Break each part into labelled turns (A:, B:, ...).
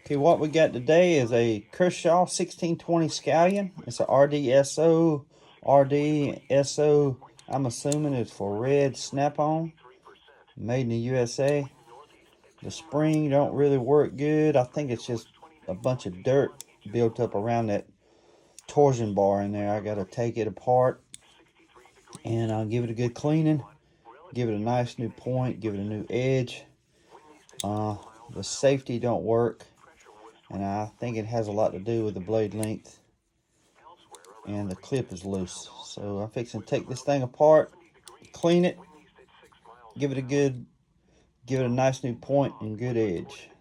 A: Okay, what we got today is a Kershaw 1620 Scallion. It's a RDSO, RDSO. I'm assuming it's for red snap-on, made in the USA. The spring don't really work good. I think it's just a bunch of dirt built up around that torsion bar in there. I gotta take it apart and I'll give it a good cleaning. Give it a nice new point. Give it a new edge. The safety don't work. And I think it has a lot to do with the blade length, and the clip is loose. So I'm fixing to take this thing apart, clean it, give it a nice new point and good edge.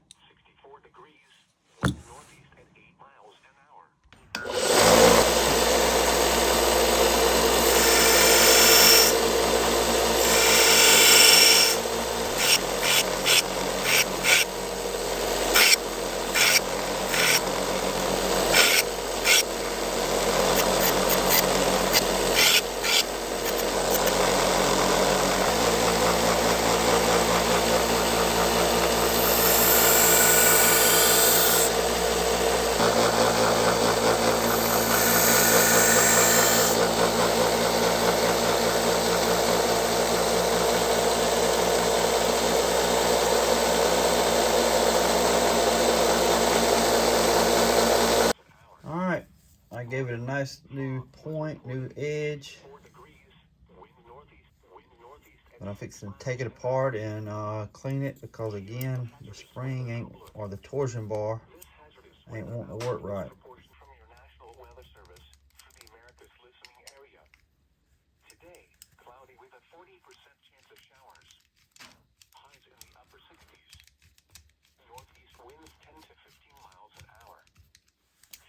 A: Alright, I gave it a nice new point, new edge. But I'm fixing to take it apart and clean it, because again, the spring ain't, or the torsion bar ain't wanting to work right.
B: Today, cloudy with a 40% chance of showers. Highs in the upper 60s. Northeast winds 10 to 15 miles an hour.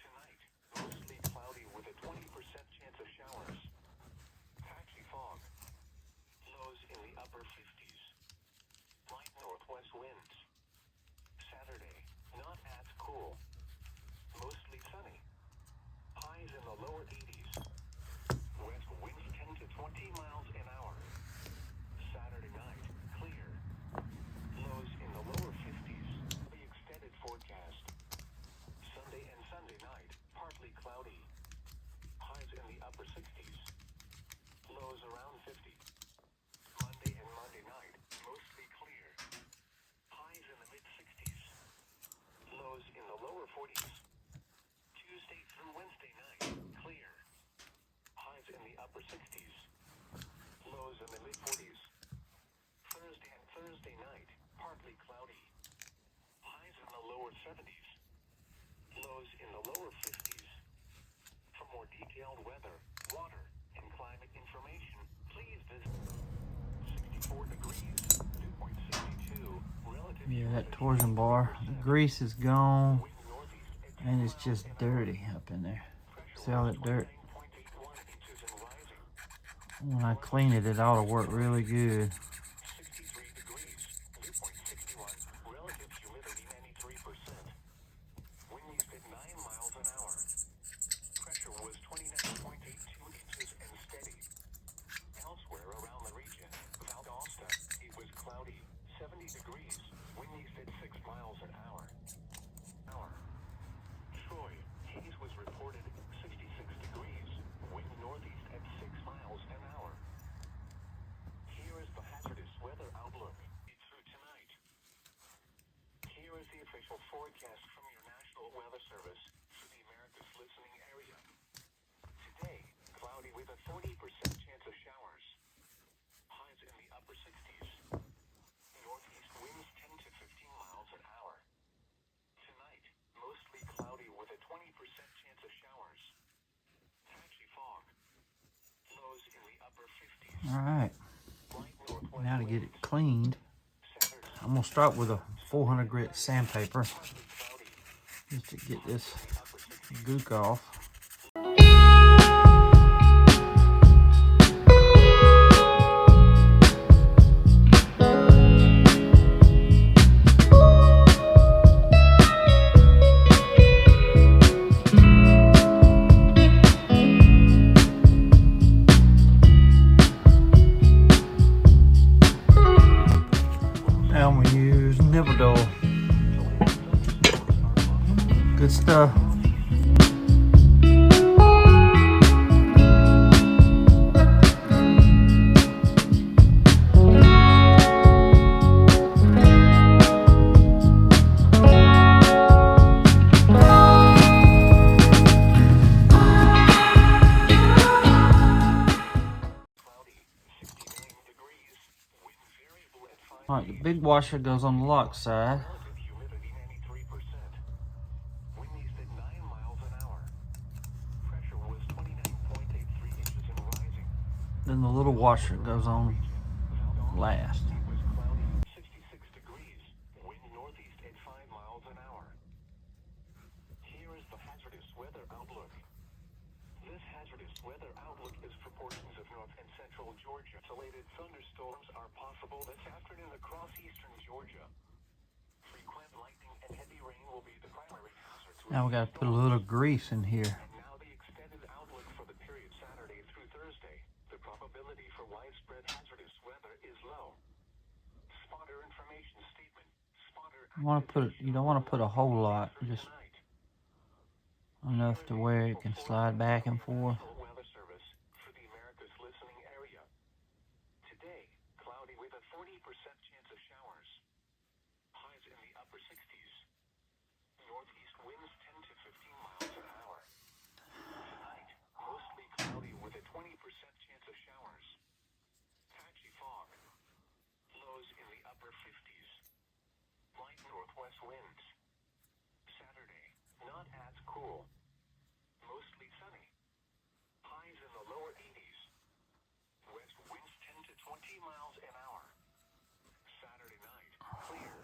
B: Tonight, mostly cloudy with a 20% chance of showers. Patchy fog. Lows in the upper 50s. Light northwest winds. Saturday, not as cool. Mostly sunny. Highs in the lower 80s. West winds 10 to 20 miles an hour. Saturday night, clear. Lows in the lower 50s. The extended forecast. Sunday and Sunday night, partly cloudy. Highs in the upper 60s. Lows around 50. Monday and Monday night, mostly clear. Highs in the mid 60s. Lows in the lower 40s. Tuesday through Wednesday night, clear. Highs in the upper 60s. Lows in the mid 40s. Thursday and Thursday night, partly cloudy. Highs in the lower 70s. Lows in the lower 50s. For more detailed weather, water, and climate information, please visit 64 degrees, 2.62 relative.
A: Yeah, that torsion bar, the grease is gone, and it's just dirty up in there. See all that dirt? When I clean it, it ought to work really good.
B: 63 degrees, 2.61 relative humidity 93%. Wind used at 9 miles an hour. Pressure was 29.82 inches and steady. Elsewhere around the region, Valdosta, it was cloudy, 70 degrees, wind used at 6 miles an hour. Troy, haze was reported 66 degrees, wind northeast at 6 miles an hour. Here is the hazardous weather outlook through tonight. Here is the official forecast from your National Weather Service for the Americas listening area. Today, cloudy with a 40% chance of showers. Highs in the upper 60s. Northeast winds 10 to 15 miles an hour. Tonight, mostly cloudy with a 20% chance of showers. Patchy fog. Lows in the upper 50s.
A: Alright,
B: Light northwest
A: now to get it
B: winds.
A: cleaned,
B: Saturday,
A: I'm going to start with a 400 grit sandpaper
B: partly cloudy.
A: just to get this
B: Upper 60s.
A: gook off. Now I'm going to use nipple dough. Good stuff. Alright, the big washer goes on the lock side.
B: Humidity 93%. Wind east at 9 miles an hour. Pressure was 29.83 inches and rising.
A: Then the little washer goes on last.
B: It was cloudy, 66 degrees. Wind northeast at 5 miles an hour. Here is the hazardous weather outlook. This hazardous weather outlook is for portions of north and central Georgia. Isolated thunderstorms are possible this afternoon across eastern Georgia. Frequent lightning and heavy rain will be the primary hazards.
A: Now we gotta put a little grease in here.
B: And now the extended outlook for the period Saturday through Thursday. The probability for widespread hazardous weather is low. Spotter information statement. Spotter.
A: You don't want to put a whole lot, just enough to where it can slide back and forth.
B: Weather service for the Americas listening area. Today, cloudy with a 40% chance of showers. Highs in the upper 60s. Northeast winds 10 to 15 miles an hour. Tonight, mostly cloudy with a 20% chance of showers. Patchy fog. Lows in the upper 50s. Light northwest winds. Saturday, not as cool. Mostly sunny. Highs in the lower 80s. West winds 10 to 20 miles an hour. Saturday night, clear.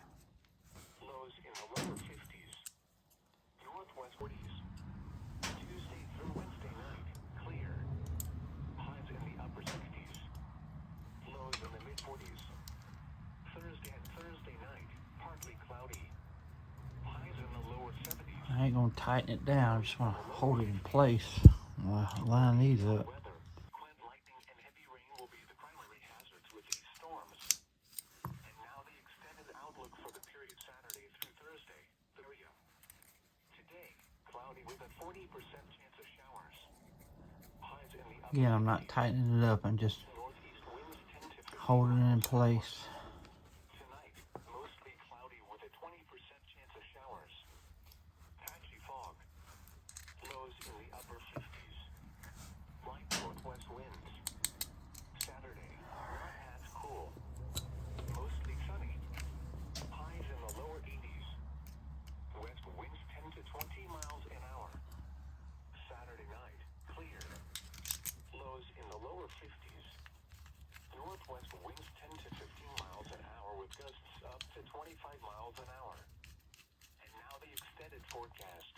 B: Lows in the lower 50s. Northwest 40s. Tuesday through Wednesday night, clear. Highs in the upper 60s. Lows in the mid 40s. Thursday and Thursday night, partly cloudy. Highs in the lower 70s.
A: I ain't gonna tighten it down, I just want to hold it in place. Line these up.
B: Weather. Frequent lightning and heavy rain will be the primary hazards with these storms. And now the extended outlook for the period Saturday through Thursday. Area. Today, cloudy with a 40% chance of showers. Highs in the upper
A: Again, I'm not tightening it up, I'm just
B: northeast winds 10 to 15
A: holding it in place.
B: Tonight, mostly cloudy with a 20% chance of showers. Patchy fog. Lows in the upper 50s. Light northwest winds. Saturday, not as cool. Mostly sunny. Highs in the lower 80s. West winds 10 to 20 miles an hour. Saturday night, clear. Lows in the lower 50s. Northwest winds 10 to 15 miles an hour with gusts up to 25 miles an hour. And now the extended forecast.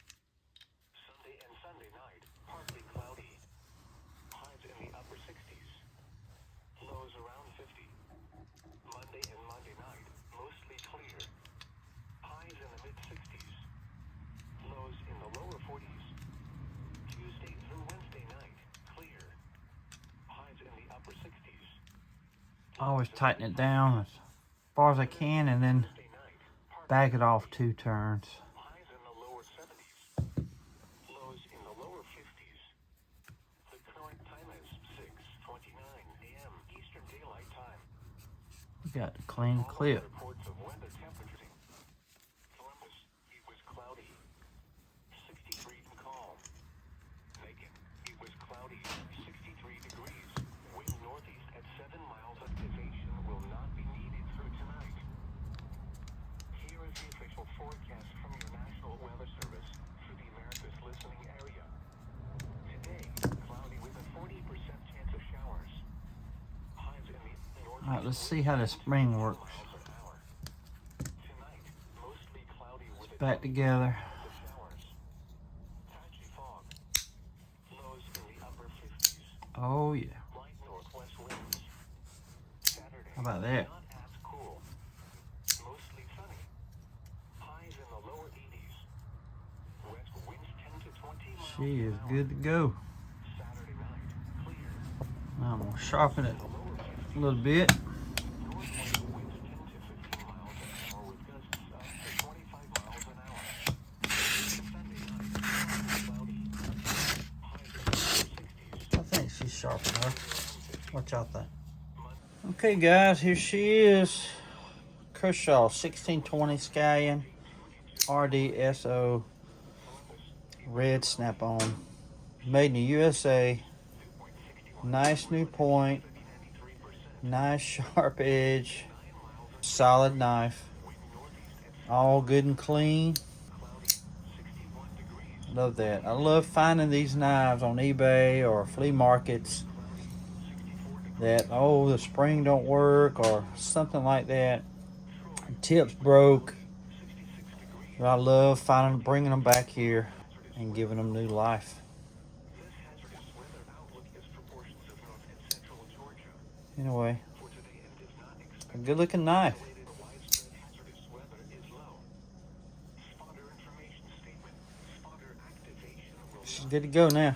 B: Sunday and Sunday night, partly cloudy. Highs in the upper 60s. Lows around 50. Monday and Monday night, mostly clear. Highs in the mid 60s. Lows in the lower 40s. Tuesday through Wednesday night, clear. Highs in the upper 60s.
A: I always tighten it down as far as I can and then
B: Thursday night,
A: back it off 2 turns.
B: highs in the lower 70s. Lows in the lower 50s. The current time is 6:29 a.m. Eastern Daylight Time.
A: We got a clean clip.
B: Reports of weather temperatures. Columbus, it was cloudy. 63 and calm. Macon, it was cloudy. 63 degrees. Wind northeast at 7 miles. Activation will not be needed through tonight. Here is the official forecast from your National Weather Service for the Americas listening area. Today, cloudy with a 40% chance of showers. Highs in the north.
A: Alright, let's see how the spring works.
B: Miles an hour. Tonight, mostly cloudy with a
A: Back together.
B: chance of showers. Patchy fog. Lows in the upper 50s.
A: Oh yeah.
B: Light northwest winds. Saturday.
A: How about that?
B: Not as cool. Mostly sunny. Highs in the lower 80s. West winds 10 to 20 miles
A: She is
B: an hour.
A: good to go.
B: Saturday night, clear.
A: Now I'm gonna sharpen it
B: Lower 50s.
A: a little bit.
B: Northwest winds 10 to 15 miles an hour with gusts up to 25 miles an hour. Sunday
A: What y'all think? Okay, guys, here she is. Kershaw 1620 Scallion RDSO red snap-on. Made in the USA. Nice new point. Nice sharp edge. Solid knife. All good and clean. Love that. I love finding these knives on eBay or flea markets that, oh, the spring don't work or something like that. Tips broke. But I love bringing them back here and giving them new life. Anyway, a good looking knife. She's good to go now.